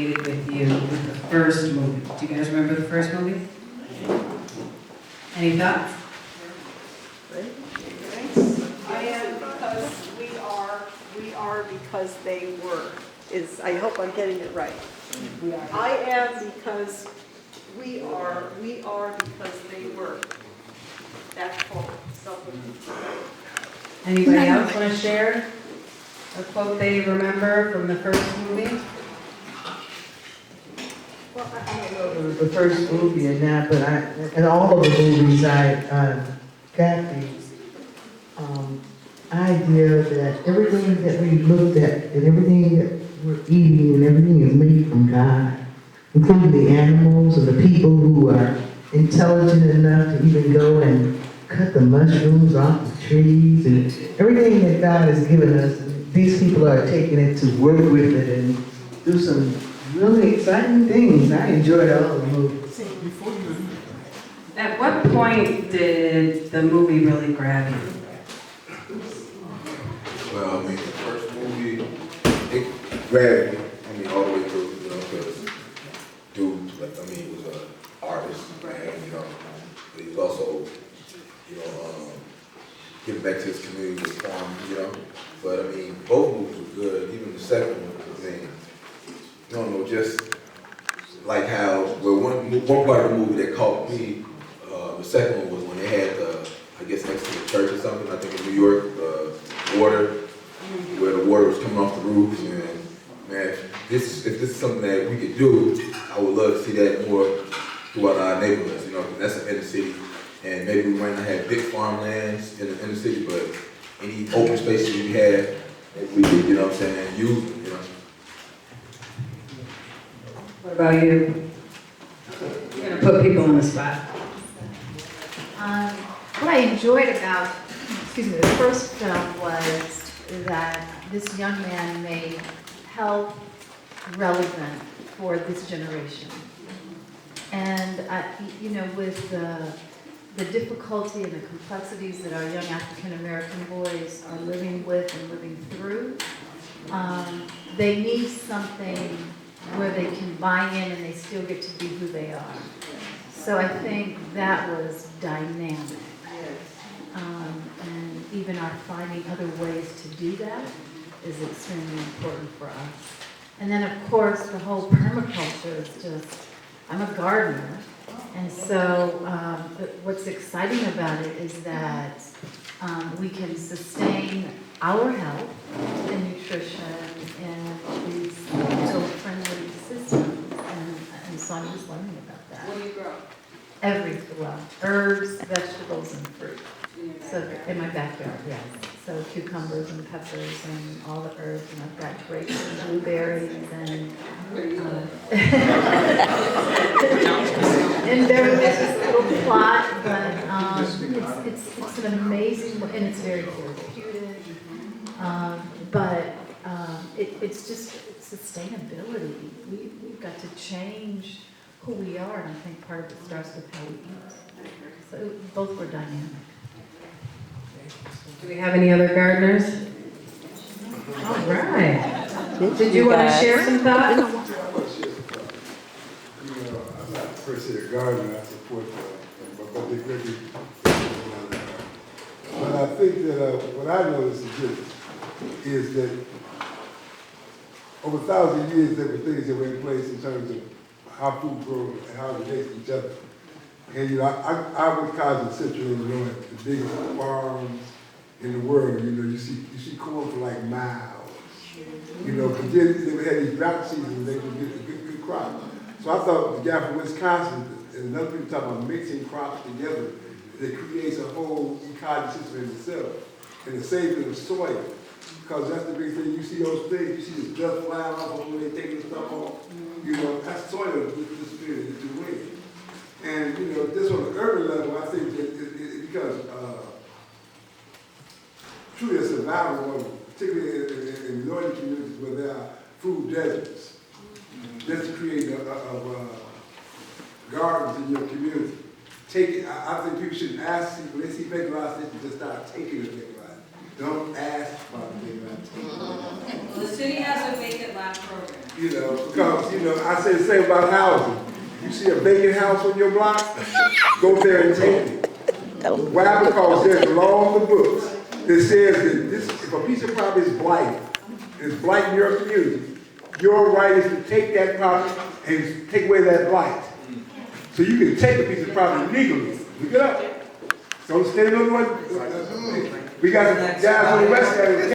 resonated with you with the first movie? Do you guys remember the first movie? Any thoughts? I am because we are because they were, I hope I'm getting it right. I am because we are because they were. That quote, Anybody else want to share a quote they remember from the first movie? Well, I don't know if it was the first movie or not, but in all of the movies I got the idea that everything that we looked at and everything that we're eating and everything is made from God, including the animals and the people who are intelligent enough to even go and cut the mushrooms off the trees and everything that God has given us. These people are taking it to work with it and do some really exciting things. I enjoyed all the movies. At what point did the movie really grab you? Well, I mean, the first movie, it grabbed me, I mean, all the way through, you know, because dude, like, I mean, he was an artist, man, you know, but he was also, you know, giving back to his community with farming, you know, but I mean, both movies were good, even the second one, I mean, I don't know, just like how, well, one part of the movie that caught me, the second one was when they had the, I guess next to the church or something, I think in New York, water, where the water was coming off the roofs, and man, if this is something that we could do, I would love to see that more throughout our neighborhoods, you know, 'cause that's an inner city, and maybe we might not have big farmlands in the inner city, but any open spaces we have, that we could, you know what I'm saying, use them, you know. What about you? You're gonna put people on the spot. What I enjoyed about, the first film was that this young man made health relevant for this generation. And, with the difficulty and the complexities that our young African-American boys are living with and living through, they need something where they can buy in and they still get to be who they are. So I think that was dynamic. And even our finding other ways to do that is extremely important for us. And then, of course, the whole permaculture is just, I'm a gardener. And so what's exciting about it is that we can sustain our health and nutrition in these eco-friendly systems. And so I'm just learning about that. what do you grow? Everything, well, herbs, vegetables, and fruit. So in my backyard, yes. So cucumbers and peppers and all the herbs, and I've got grapes and blueberries and and they're just a little plot, but it's an amazing, and it's very therapeutic. But it's just sustainability. We've got to change who we are, and I think part of it starts with how we eat. So both were dynamic. Do we have any other gardeners? All right. Did you want to share some thoughts? You know, I'm not per se a gardener, I support but they really, but I think that what I noticed is that over 1,000 years there were things that were in place in terms of how food grows and how it relates to each other. And you know, I would cause Central Illinois, the biggest farms in the world. You know, you see corn for like miles. You know, because then they would have these drought seasons, they would get a good crop. So I thought the guy from Wisconsin, and other people talk about mixing crops together, that creates a whole ecology system in itself, and the same thing with soil. Because that's the big thing. You see those things, you see this dust flying off when they taking stuff off. You know, that's soil disappearing into the wind. And you know, this on the urban level, I think that it becomes truly a survival model, particularly in northern communities where there are food deserts. Just to create gardens in your community. I think people should ask people, when they see vacant lots, they should just start taking the vacant lot. Don't ask about the vacant lot. Well, the city has a vacant lot program. You know, because, you know, I say the same about housing. You see a vacant house on your block, go there and take it. Why? Because there's a law in the books that says that this, if a piece of property is blighted, it's blighting your community, your right is to take that property and take away that blight. So you can take a piece of property legally. Look it up. So the state of Illinois, we got guys on the west side.